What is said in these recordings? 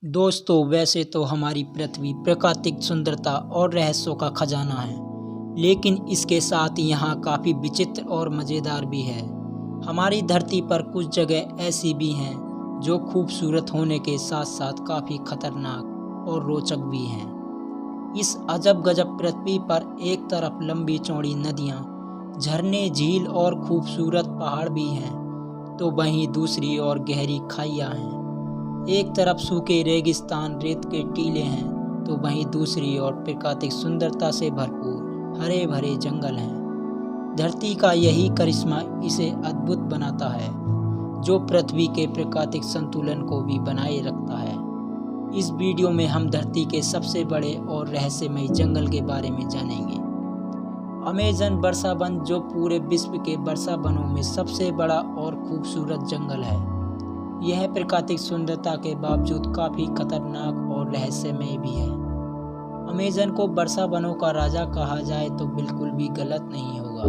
दोस्तों, वैसे तो हमारी पृथ्वी प्राकृतिक सुंदरता और रहस्यों का खजाना है, लेकिन इसके साथ यहाँ काफ़ी विचित्र और मज़ेदार भी है। हमारी धरती पर कुछ जगह ऐसी भी हैं जो खूबसूरत होने के साथ साथ काफ़ी खतरनाक और रोचक भी हैं। इस अजब गजब पृथ्वी पर एक तरफ लंबी चौड़ी नदियाँ, झरने, झील और खूबसूरत पहाड़ भी हैं, तो वहीं दूसरी ओर गहरी खाइयाँ हैं। एक तरफ सूखे रेगिस्तान, रेत के टीले हैं, तो वहीं दूसरी ओर प्राकृतिक सुंदरता से भरपूर हरे भरे जंगल हैं। धरती का यही करिश्मा इसे अद्भुत बनाता है, जो पृथ्वी के प्राकृतिक संतुलन को भी बनाए रखता है। इस वीडियो में हम धरती के सबसे बड़े और रहस्यमयी जंगल के बारे में जानेंगे। अमेज़न वर्षा वन, जो पूरे विश्व के वर्षा वनों में सबसे बड़ा और खूबसूरत जंगल है। यह प्राकृतिक सुंदरता के बावजूद काफ़ी खतरनाक और रहस्यमय भी है। अमेज़न को वर्षा वनों का राजा कहा जाए तो बिल्कुल भी गलत नहीं होगा,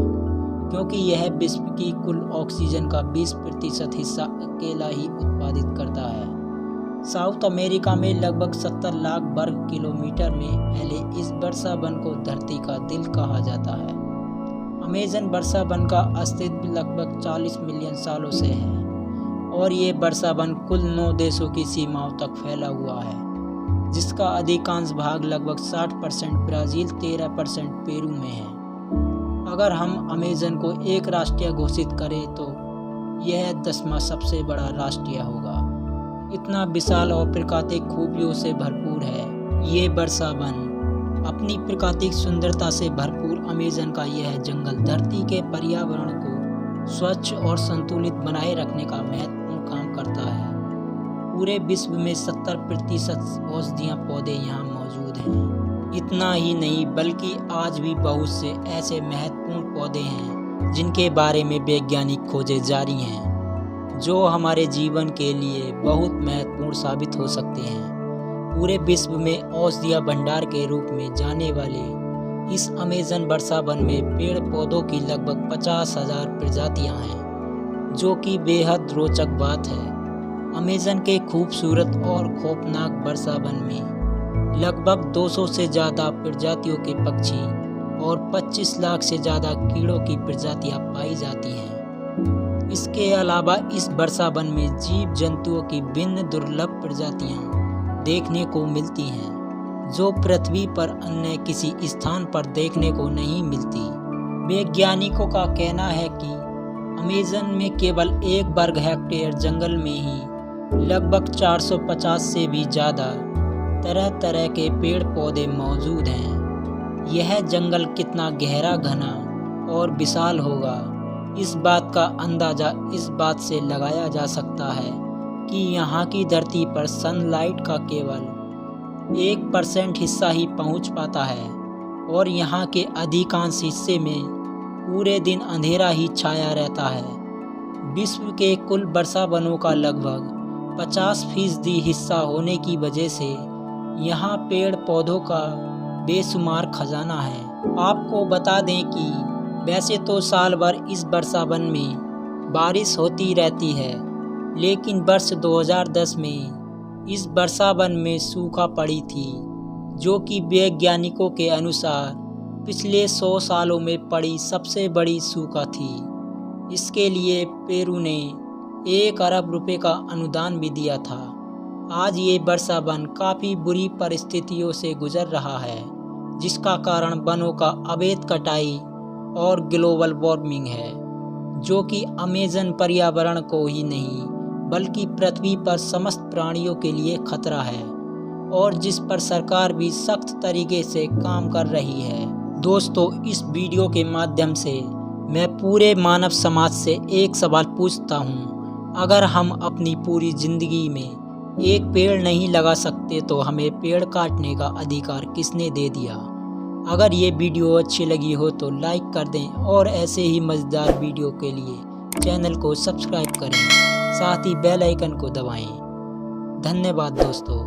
क्योंकि यह विश्व की कुल ऑक्सीजन का 20% हिस्सा अकेला ही उत्पादित करता है। साउथ अमेरिका में लगभग 70 लाख वर्ग किलोमीटर में फैले इस वर्षा वन को धरती का दिल कहा जाता है। अमेज़न वर्षा वन का अस्तित्व लगभग 40 मिलियन सालों से है और ये वर्षा वन कुल 9 देशों की सीमाओं तक फैला हुआ है, जिसका अधिकांश भाग लगभग 60% ब्राज़ील, 13% पेरू में है। अगर हम अमेज़न को एक राष्ट्रीय घोषित करें तो यह 10वां सबसे बड़ा राष्ट्रीय होगा। इतना विशाल और प्राकृतिक खूबियों से भरपूर है ये वर्षा वन। अपनी प्राकृतिक सुंदरता से भरपूर अमेज़न का यह जंगल धरती के पर्यावरण को स्वच्छ और संतुलित बनाए रखने का महत्वपूर्ण काम करता है। पूरे विश्व में 70% औषधीय पौधे यहाँ मौजूद हैं। इतना ही नहीं, बल्कि आज भी बहुत से ऐसे महत्वपूर्ण पौधे हैं जिनके बारे में वैज्ञानिक खोजें जारी हैं, जो हमारे जीवन के लिए बहुत महत्वपूर्ण साबित हो सकते हैं। पूरे विश्व में औषधीय भंडार के रूप में जाने वाले इस अमेज़न वर्षा वन में पेड़ पौधों की लगभग 50,000 प्रजातियां हैं, जो कि बेहद रोचक बात है। अमेज़न के खूबसूरत और खौफनाक वर्षा वन में लगभग 200 से ज़्यादा प्रजातियों के पक्षी और 25 लाख से ज़्यादा कीड़ों की प्रजातियां पाई जाती हैं। इसके अलावा इस वर्षा वन में जीव जंतुओं की भिन्न दुर्लभ प्रजातियां देखने को मिलती हैं, जो पृथ्वी पर अन्य किसी स्थान पर देखने को नहीं मिलती। वैज्ञानिकों का कहना है कि अमेज़न में केवल 1 वर्ग हेक्टेयर जंगल में ही लगभग 450 से भी ज़्यादा तरह तरह के पेड़ पौधे मौजूद हैं। यह जंगल कितना गहरा, घना और विशाल होगा, इस बात का अंदाज़ा इस बात से लगाया जा सकता है कि यहाँ की धरती पर सनलाइट का केवल 1% हिस्सा ही पहुँच पाता है और यहाँ के अधिकांश हिस्से में पूरे दिन अंधेरा ही छाया रहता है। विश्व के कुल वर्षा वनों का लगभग 50% हिस्सा होने की वजह से यहाँ पेड़ पौधों का बेशुमार खजाना है। आपको बता दें कि वैसे तो साल भर इस वर्षा वन में बारिश होती रहती है, लेकिन वर्ष 2010 में इस वर्षा वन में सूखा पड़ी थी, जो कि वैज्ञानिकों के अनुसार पिछले 100 सालों में पड़ी सबसे बड़ी सूखा थी। इसके लिए पेरू ने 1 अरब रुपए का अनुदान भी दिया था। आज ये वर्षा वन काफ़ी बुरी परिस्थितियों से गुजर रहा है, जिसका कारण वनों का अवैध कटाई और ग्लोबल वार्मिंग है, जो कि अमेज़न पर्यावरण को ही नहीं बल्कि पृथ्वी पर समस्त प्राणियों के लिए खतरा है और जिस पर सरकार भी सख्त तरीके से काम कर रही है। दोस्तों, इस वीडियो के माध्यम से मैं पूरे मानव समाज से एक सवाल पूछता हूँ। अगर हम अपनी पूरी ज़िंदगी में एक पेड़ नहीं लगा सकते तो हमें पेड़ काटने का अधिकार किसने दे दिया? अगर ये वीडियो अच्छी लगी हो तो लाइक कर दें और ऐसे ही मज़ेदार वीडियो के लिए चैनल को सब्सक्राइब करें, साथ ही बेल आइकन को दबाएं। धन्यवाद दोस्तों।